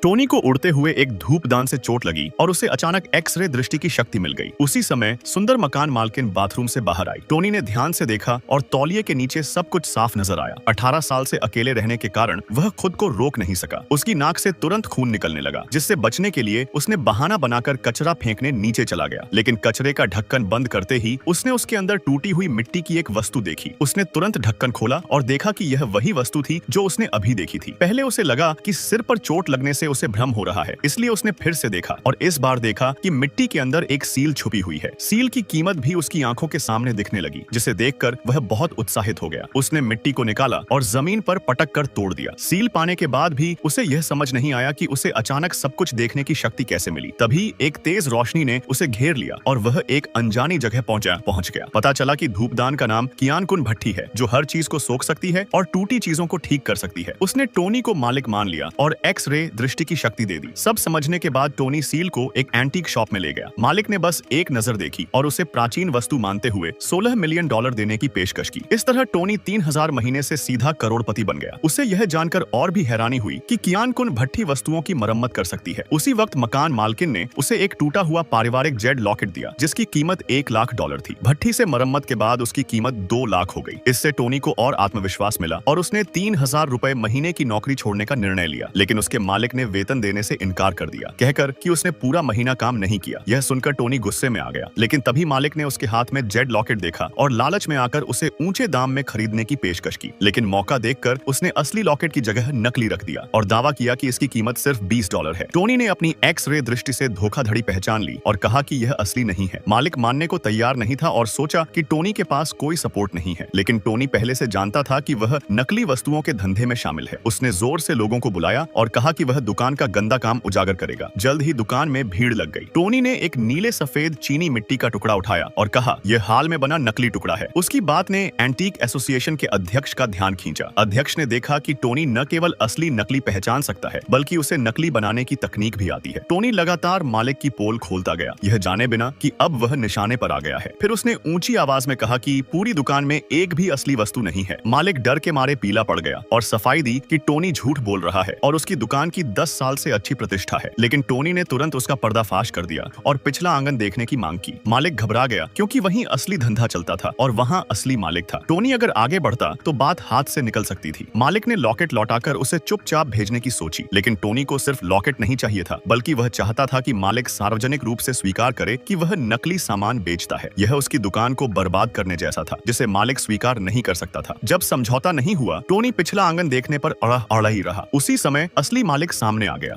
Tony को उड़ते हुए एक धूपदान से चोट लगी और उसे अचानक एक्स-रे दृष्टि की शक्ति मिल गई। उसी समय सुंदर मकान मालकिन बाथरूम से बाहर आई। टोनी ने ध्यान से देखा और तौलिए के नीचे सब कुछ साफ नजर आया। 18 साल से अकेले रहने के कारण वह खुद को रोक नहीं सका। उसकी नाक से तुरंत खून निकलने लगा, जिससे बचने के लिए उसने बहाना बनाकर कचरा फेंकने नीचे चला गया। लेकिन कचरे का ढक्कन बंद करते ही उसने उसके अंदर टूटी हुई मिट्टी की एक वस्तु देखी। उसने तुरंत ढक्कन खोला और देखा कि यह वही वस्तु थी जो उसने अभी देखी थी। पहले उसे लगा कि सिर पर चोट लगने से उसे भ्रम हो रहा है, इसलिए उसने फिर से देखा और इस बार देखा कि मिट्टी के अंदर एक सील छुपी हुई है। सील की कीमत भी उसकी आंखों के सामने दिखने लगी, जिसे देखकर वह बहुत उत्साहित हो गया। उसने मिट्टी को निकाला और जमीन पर पटक कर तोड़ दिया। सील पाने के बाद भी उसे यह समझ नहीं आया कि उसे अचानक सब कुछ देखने की शक्ति कैसे मिली। तभी एक तेज रोशनी ने उसे घेर लिया और वह एक अनजानी जगह पहुंच गया। पता चला कि धूपदान का नाम कियान कुन भट्टी है, जो हर चीज को सोख सकती है और टूटी चीजों को ठीक कर सकती है। उसने टोनी को मालिक मान लिया और एक्स-रे दृष्टि की शक्ति दे दी। सब समझने के बाद टोनी सील को एक एंटीक शॉप में ले गया। मालिक ने बस एक नजर देखी और उसे प्राचीन वस्तु मानते हुए $16 मिलियन देने की पेशकश की। इस तरह टोनी 3000 महीने से सीधा करोड़पति बन गया। उसे यह जानकर और भी हैरानी हुई कि कियान कुन भट्टी वस्तुओं की मरम्मत कर सकती है। उसी वक्त मकान मालकिन ने उसे एक टूटा हुआ पारिवारिक जेड लॉकेट दिया, जिसकी कीमत $1 लाख थी। भट्टी से मरम्मत के बाद उसकी कीमत 2 लाख हो गई। इससे टोनी को और आत्मविश्वास मिला और उसने 3000 रुपए महीने की नौकरी छोड़ने का निर्णय लिया। लेकिन उसके मालिक ने वेतन देने से इनकार कर दिया, कहकर कि उसने पूरा महीना काम नहीं किया। यह सुनकर टोनी गुस्से में आ गया, लेकिन तभी मालिक ने उसके हाथ में जेड लॉकेट देखा और लालच में आकर उसे ऊंचे दाम में खरीदने की पेशकश की। लेकिन मौका देखकर उसने असली लॉकेट की जगह नकली रख दिया और दावा किया कि इसकी कीमत सिर्फ $20 है। टोनी ने अपनी एक्स-रे दृष्टि से धोखाधड़ी पहचान ली और कहा कि यह असली नहीं है। मालिक मानने को तैयार नहीं था और सोचा कि टोनी के पास कोई सपोर्ट नहीं है। लेकिन टोनी पहले से जानता था कि वह नकली वस्तुओं के धंधे में शामिल है। उसने जोर से लोगों को बुलाया और कहा कि वह दुकान का गंदा काम उजागर करेगा। जल्द ही दुकान में भीड़ लग गई। टोनी ने एक नीले सफेद चीनी मिट्टी का टुकड़ा उठाया और कहा, यह हाल में बना नकली टुकड़ा है। उसकी बात ने एंटीक एसोसिएशन के अध्यक्ष का ध्यान खींचा। अध्यक्ष ने देखा कि टोनी न केवल असली नकली पहचान सकता है, बल्कि उसे नकली बनाने की तकनीक भी आती है। टोनी लगातार मालिक की पोल खोलता गया, यह जाने बिना कि अब वह निशाने पर आ गया है। फिर उसने ऊंची आवाज में कहा कि पूरी दुकान में एक भी असली वस्तु नहीं है। मालिक डर के मारे पीला पड़ गया और सफाई दी कि टोनी झूठ बोल रहा है और उसकी दुकान की 10 साल से अच्छी प्रतिष्ठा है। लेकिन टोनी ने तुरंत उसका पर्दाफाश कर दिया और पिछला आंगन देखने की मांग की। मालिक घबरा गया, क्योंकि वहीं असली धंधा चलता था और वहां असली मालिक था। टोनी अगर आगे बढ़ता तो बात हाथ से निकल सकती थी। मालिक ने लॉकेट लौटाकर उसे चुपचाप भेजने की सोची, लेकिन टोनी को सिर्फ लॉकेट नहीं चाहिए था, बल्कि वह चाहता था कि मालिक सार्वजनिक रूप से स्वीकार करे कि वह नकली सामान बेचता है। यह उसकी दुकान को बर्बाद करने जैसा था, जिसे मालिक स्वीकार नहीं कर सकता था। जब समझौता नहीं हुआ, टोनी पिछला आंगन देखने पर अड़ा ही रहा। उसी समय असली मालिक सामने आ गया।